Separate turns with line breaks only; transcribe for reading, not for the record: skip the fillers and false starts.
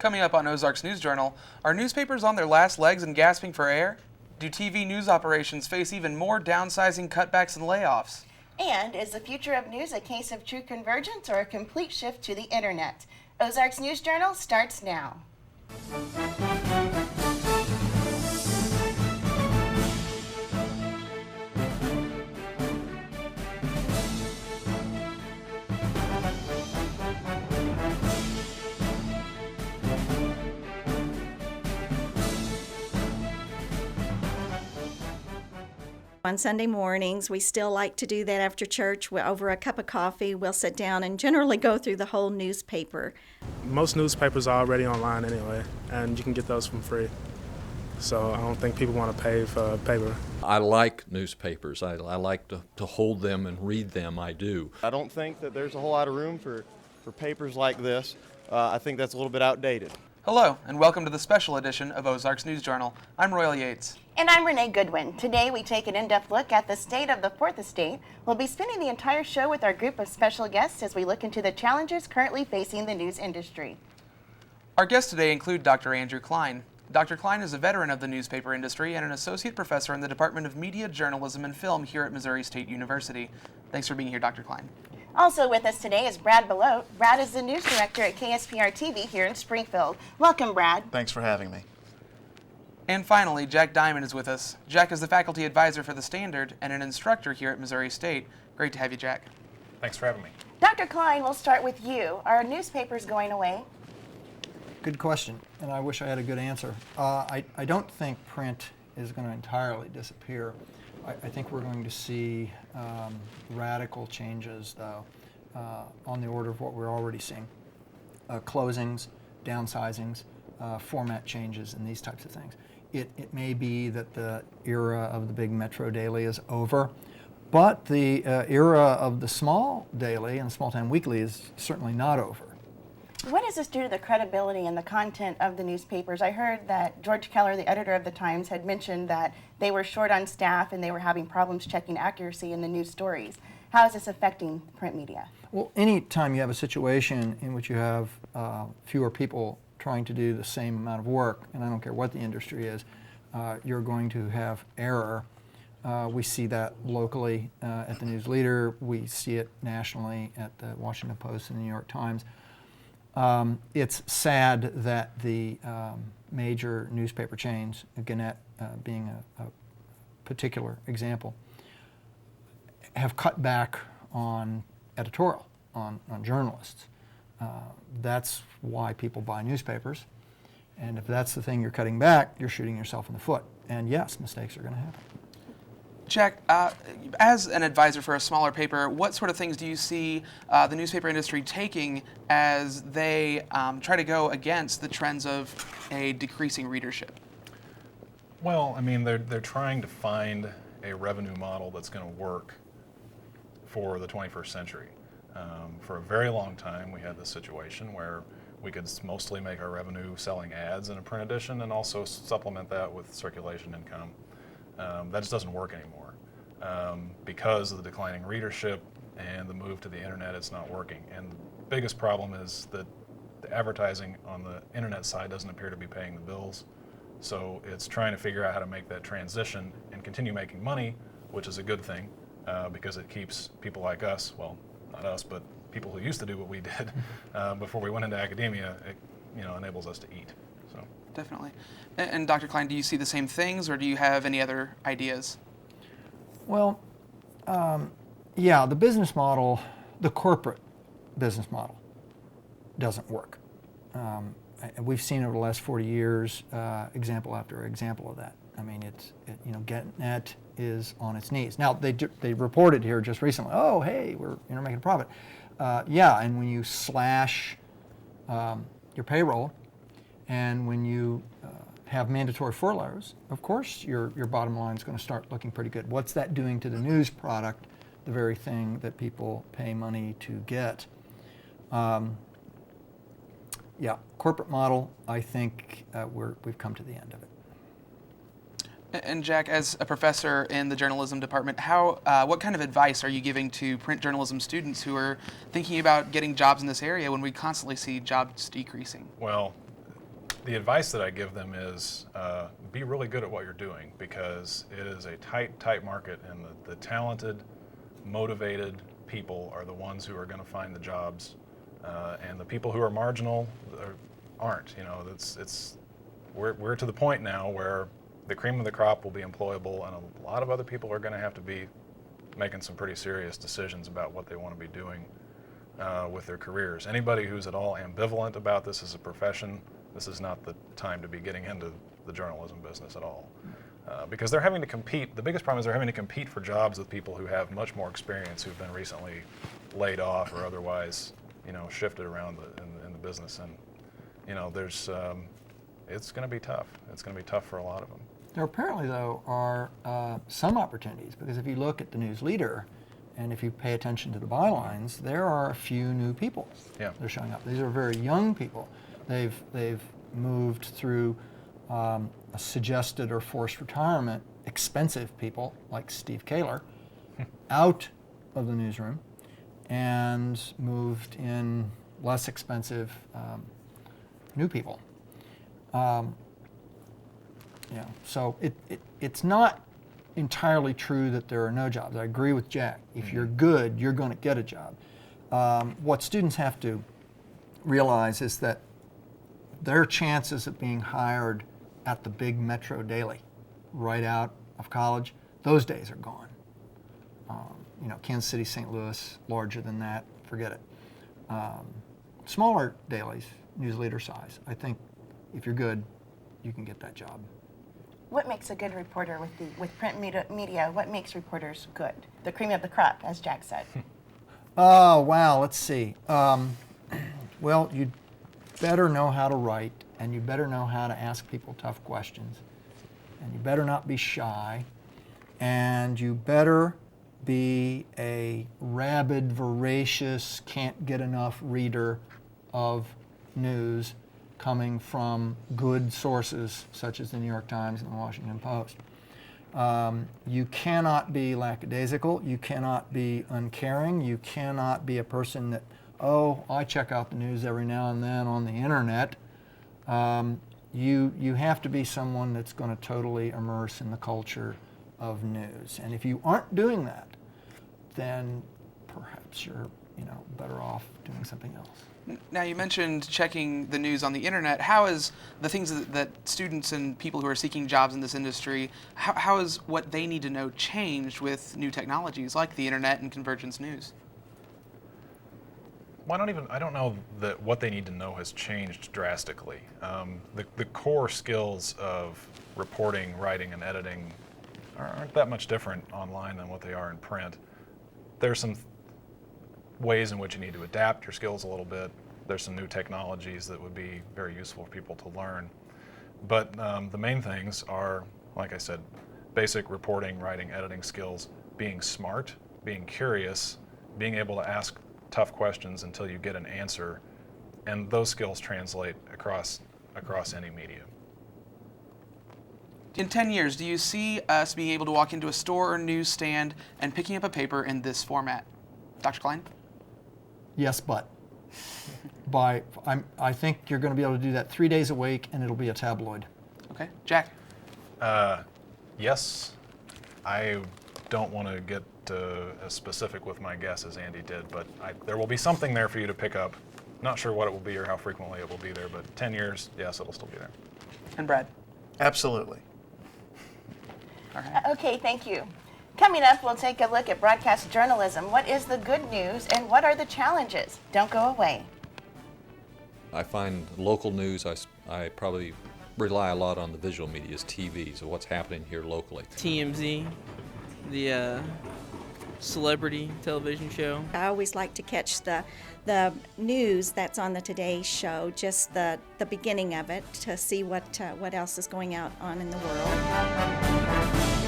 Coming up on Ozarks News Journal, are newspapers on their last legs and gasping for air? Do TV news operations face even more downsizing, cutbacks, and layoffs?
And is the future of news a case of true convergence or a complete shift to the internet? Ozarks News Journal starts now.
On Sunday mornings, we still like to do that after church. Over a cup of coffee, we'll sit down and generally go through the whole newspaper.
Most newspapers are already online anyway, and you can get those for free. So I don't think people want to pay for paper.
I like newspapers. I like to hold them and read them. I do.
I don't think that there's a whole lot of room for papers like this. I think that's a little bit outdated.
Hello, and welcome to the special edition of Ozarks News Journal. I'm Royal Yates.
And I'm Renee Goodwin. Today we take an in-depth look at the state of the Fourth Estate. We'll be spending the entire show with our group of special guests as we look into the challenges currently facing the news industry.
Our guests today include Dr. Andrew Cline. Dr. Cline is a veteran of the newspaper industry and an associate professor in the Department of Media, Journalism, and Film here at Missouri State University. Thanks for being here, Dr. Cline.
Also with us today is Brad Belote. Brad is the news director at KSPR TV here in Springfield. Welcome, Brad.
Thanks for having me.
And finally, Jack Diamond is with us. Jack is the faculty advisor for the Standard and an instructor here at Missouri State. Great to have you, Jack.
Thanks for having me.
Dr. Cline, we'll start with you. Are newspapers going away?
Good question, and I wish I had a good answer. I don't think print is going to entirely disappear. I think we're going to see radical changes, though, on the order of what we're already seeing. Closings, downsizings, format changes, and these types of things. It may be that the era of the big metro daily is over, but the era of the small daily and small town weekly is certainly not over.
What does this do to the credibility and the content of the newspapers? I heard that George Keller, the editor of the Times, had mentioned that they were short on staff and they were having problems checking accuracy in the news stories. How is this affecting print media?
Well, any time you have a situation in which you have fewer people trying to do the same amount of work, and I don't care what the industry is, you're going to have error. We see that locally at the News Leader. We see it nationally at the Washington Post and the New York Times. It's sad that the major newspaper chains, Gannett being a particular example, have cut back on editorial, on journalists. That's why people buy newspapers. And if that's the thing you're cutting back, you're shooting yourself in the foot. And yes, mistakes are going to happen.
Jack, as an advisor for a smaller paper, what sort of things do you see the newspaper industry taking as they try to go against the trends of a decreasing readership?
Well, I mean, they're trying to find a revenue model that's going to work for the 21st century. For a very long time, we had this situation where we could mostly make our revenue selling ads in a print edition and also supplement that with circulation income. That just doesn't work anymore. Because of the declining readership and the move to the internet, it's not working. And the biggest problem is that the advertising on the internet side doesn't appear to be paying the bills. So it's trying to figure out how to make that transition and continue making money, which is a good thing because it keeps people like us, well, not us, but people who used to do what we did before we went into academia, it enables us to eat. So.
Definitely. And Dr. Cline, do you see the same things, or do you have any other ideas?
Well, yeah, the business model, the corporate business model, doesn't work. We've seen over the last 40 years example after example of that. I mean, Gannett is on its knees. Now, they reported here just recently, oh, hey, we're making a profit. Yeah, and when you slash your payroll, and when you have mandatory furloughs, of course your bottom line is going to start looking pretty good. What's that doing to the news product, the very thing that people pay money to get? Yeah, corporate model, I think we've come to the end of it.
And Jack, as a professor in the journalism department, what kind of advice are you giving to print journalism students who are thinking about getting jobs in this area when we constantly see jobs decreasing?
Well, the advice that I give them is be really good at what you're doing, because it is a tight market, and the talented, motivated people are the ones who are going to find the jobs, and the people who are marginal aren't. You know, we're to the point now where the cream of the crop will be employable, and a lot of other people are going to have to be making some pretty serious decisions about what they want to be doing with their careers. Anybody who's at all ambivalent about this as a profession, this is not the time to be getting into the journalism business at all. Because they're having to compete. The biggest problem is they're having to compete for jobs with people who have much more experience, who've been recently laid off or otherwise, you know, shifted around in the business. And, you know, it's going to be tough. It's going to be tough for a lot of them.
There apparently, though, are some opportunities, because if you look at the news leader, and if you pay attention to the bylines, there are a few new people that are showing up. These are very young people. They've moved through a suggested or forced retirement, expensive people like Steve Kaler, out of the newsroom, and moved in less expensive new people. So it's not entirely true that there are no jobs. I agree with Jack. If you're good, you're going to get a job. What students have to realize is that their chances of being hired at the big metro daily right out of college, those days are gone. You know, Kansas City, St. Louis, larger than that, forget it. Smaller dailies, news leader size, I think if you're good, you can get that job.
What makes a good reporter with print media? What makes reporters good? The cream of the crop, as Jack said.
Oh, wow, let's see. Well, you better know how to write, and you better know how to ask people tough questions, and you better not be shy, and you better be a rabid, voracious, can't get enough reader of news coming from good sources such as the New York Times and the Washington Post. You cannot be lackadaisical, you cannot be uncaring, you cannot be a person that, oh, I check out the news every now and then on the internet. You have to be someone that's going to totally immerse in the culture of news. And if you aren't doing that, then perhaps you're better off doing something else.
Now, you mentioned checking the news on the internet. How is the things that students and people who are seeking jobs in this industry, how is what they need to know changed with new technologies like the internet and convergence news?
Well, I don't know that what they need to know has changed drastically. The core skills of reporting, writing, and editing aren't that much different online than what they are in print. There's some ways in which you need to adapt your skills a little bit. There's some new technologies that would be very useful for people to learn. But the main things are, like I said, basic reporting, writing, editing skills, being smart, being curious, being able to ask tough questions until you get an answer, and those skills translate across any medium.
In 10 years, do you see us being able to walk into a store or newsstand and picking up a paper in this format? Dr. Cline?
Yes, but. I think you're going to be able to do that 3 days a week, and it'll be a tabloid.
Okay. Jack?
Yes. I don't want to get as specific with my guess as Andy did, but there will be something there for you to pick up. Not sure what it will be or how frequently it will be there, but 10 years, yes, it'll still be there.
And Brad?
Absolutely.
All right.
Okay, thank you. Coming up, we'll take a look at broadcast journalism. What is the good news and what are the challenges? Don't go away.
I find local news, I probably rely a lot on the visual media's TV, so what's happening here locally.
TMZ, the celebrity television show.
I always like to catch the news that's on the Today Show, just the beginning of it, to see what else is going on in the world.